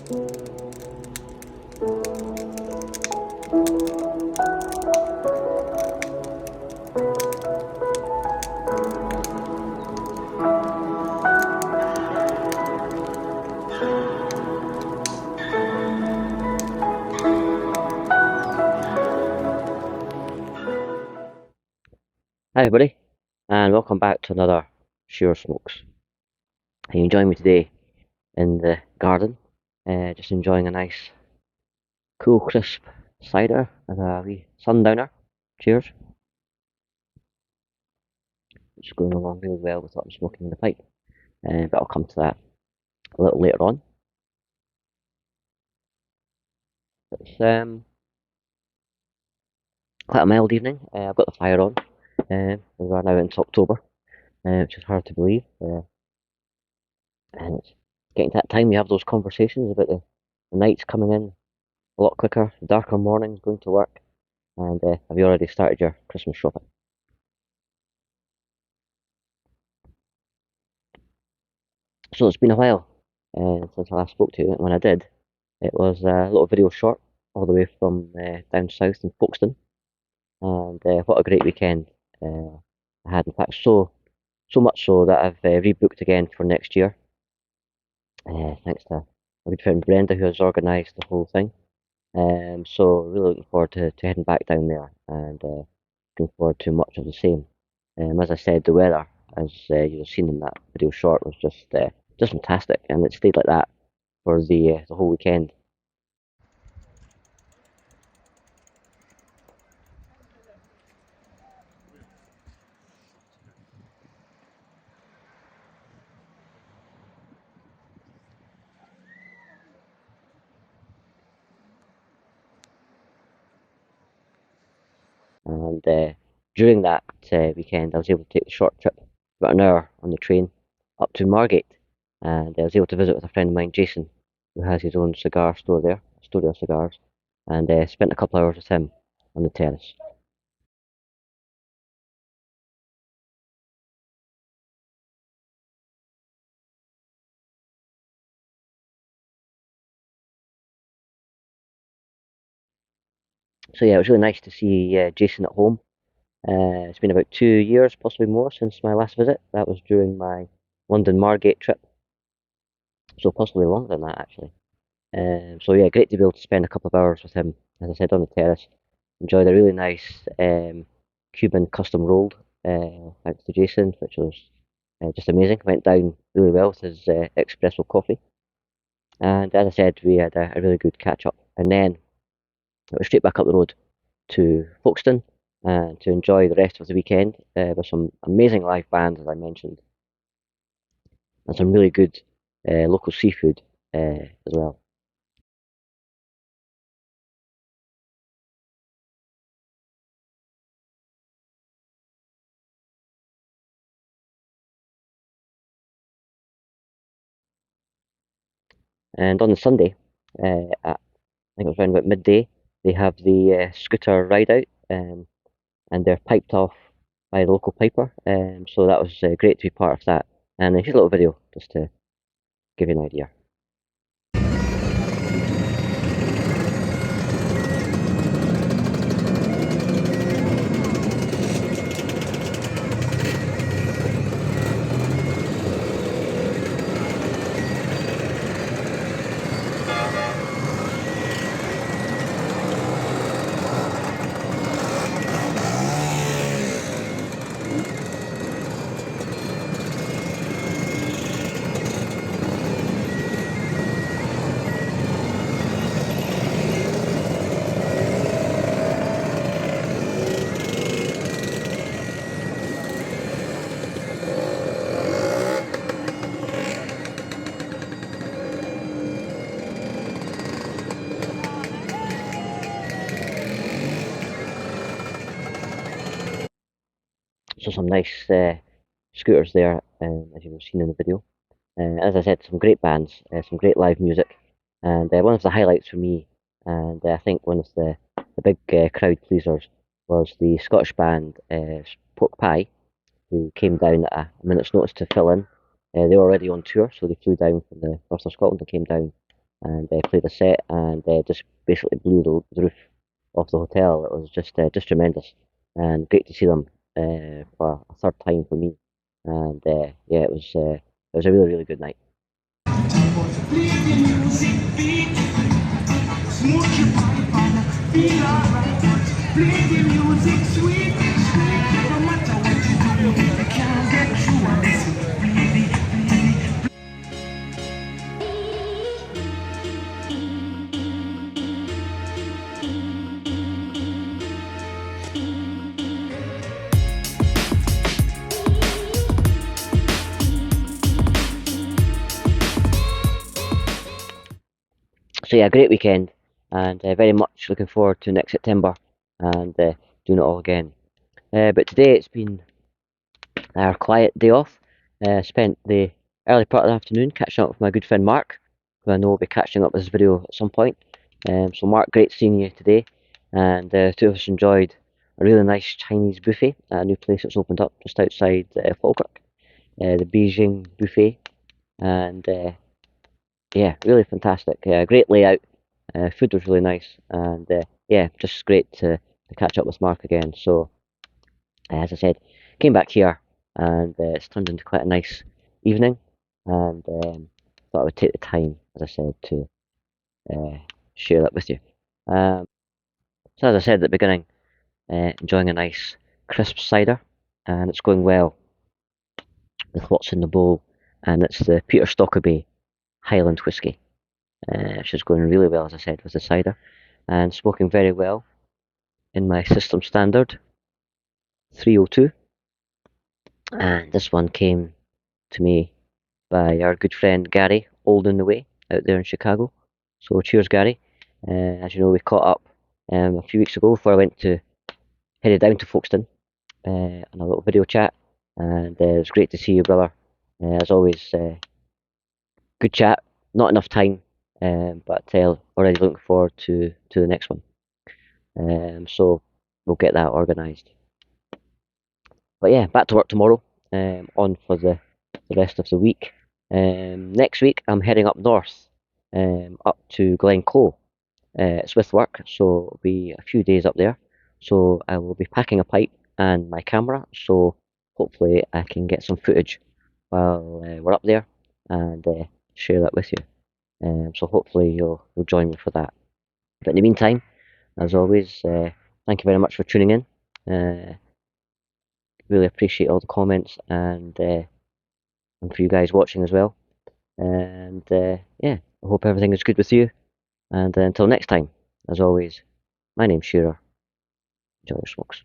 Hi everybody, and welcome back to another Shearer Smokes. Are you enjoying me today in the garden? Just enjoying a nice, cool, crisp cider and a wee sundowner. Cheers. It's going along really well with what I'm smoking in the pipe, but I'll come to that a little later on. It's quite a mild evening. I've got the fire on. We are now into October, which is hard to believe. And it's getting to that time you have those conversations about the nights coming in a lot quicker, darker mornings, going to work. And have you already started your Christmas shopping? So it's been a while since I last spoke to you. And when I did, it was a little video short all the way from down south in Folkestone. And what a great weekend I had. In fact, so much so that I've rebooked again for next year. Thanks to my good friend Brenda who has organised the whole thing. So really looking forward to heading back down there and looking forward to much of the same. As I said, the weather, as you've seen in that video short, was just fantastic, and it stayed like that for the whole weekend. And during that weekend, I was able to take a short trip, about an hour on the train, up to Margate, and I was able to visit with a friend of mine, Jason, who has his own cigar store there, Studio Cigars, and spent a couple of hours with him on the terrace. So yeah, it was really nice to see Jason at home. It's been about 2 years, possibly more, since my last visit. That was during my London Margate trip, so possibly longer than that actually. So yeah, great to be able to spend a couple of hours with him, as I said, on the terrace. Enjoyed a really nice Cuban custom rolled, thanks to Jason, which was just amazing. Went down really well with his espresso coffee. And as I said, we had a really good catch up. And then it was straight back up the road to Folkestone to enjoy the rest of the weekend with some amazing live bands, as I mentioned, and some really good local seafood as well. And on the Sunday, at, I think it was around about midday, they have the scooter ride out, and they're piped off by the local piper. So that was great to be part of that. And here's a little video just to give you an idea. So some nice scooters there, as you've seen in the video. As I said, some great bands, some great live music, and one of the highlights for me, and I think one of the big crowd pleasers, was the Scottish band Pork Pie, who came down at a minute's notice to fill in. They were already on tour, so they flew down from the north of Scotland and came down and played a set, and just basically blew the roof off the hotel. It was just tremendous, and great to see them for a third time for me. And yeah, it was a really good night. So yeah, great weekend, and very much looking forward to next September and doing it all again. But today it's been our quiet day off. Spent the early part of the afternoon catching up with my good friend Mark, who I know will be catching up with this video at some point. So Mark, great seeing you today, and the two of us enjoyed a really nice Chinese buffet at a new place that's opened up just outside Falkirk, the Beijing Buffet, and yeah, really fantastic. Great layout. Food was really nice, and yeah, just great to catch up with Mark again. So, as I said, came back here, and it's turned into quite a nice evening, and thought I would take the time, as I said, to share that with you. Um, so, as I said at the beginning, enjoying a nice crisp cider, and it's going well with what's in the bowl, and it's the Peter Stockaby Highland Whiskey. She's going really well, as I said, with the cider, and smoking very well in my system standard 302. And this one came to me by our good friend Gary Olden Way out there in Chicago. So cheers, Gary. As you know, we caught up a few weeks ago before I headed down to Folkestone on a little video chat, and it was great to see you, brother. As always, good chat. Not enough time, but already looking forward to the next one. So we'll get that organised. But yeah, back to work tomorrow. On for the rest of the week. Next week I'm heading up north, up to Glencoe. It's with work, so it'll be a few days up there. So I will be packing a pipe and my camera. So hopefully I can get some footage while we're up there and share that with you. So hopefully you'll join me for that. But in the meantime, as always, thank you very much for tuning in. Really appreciate all the comments and for you guys watching as well. And yeah, I hope everything is good with you. And until next time, as always, my name's Shearer. Enjoy your smokes.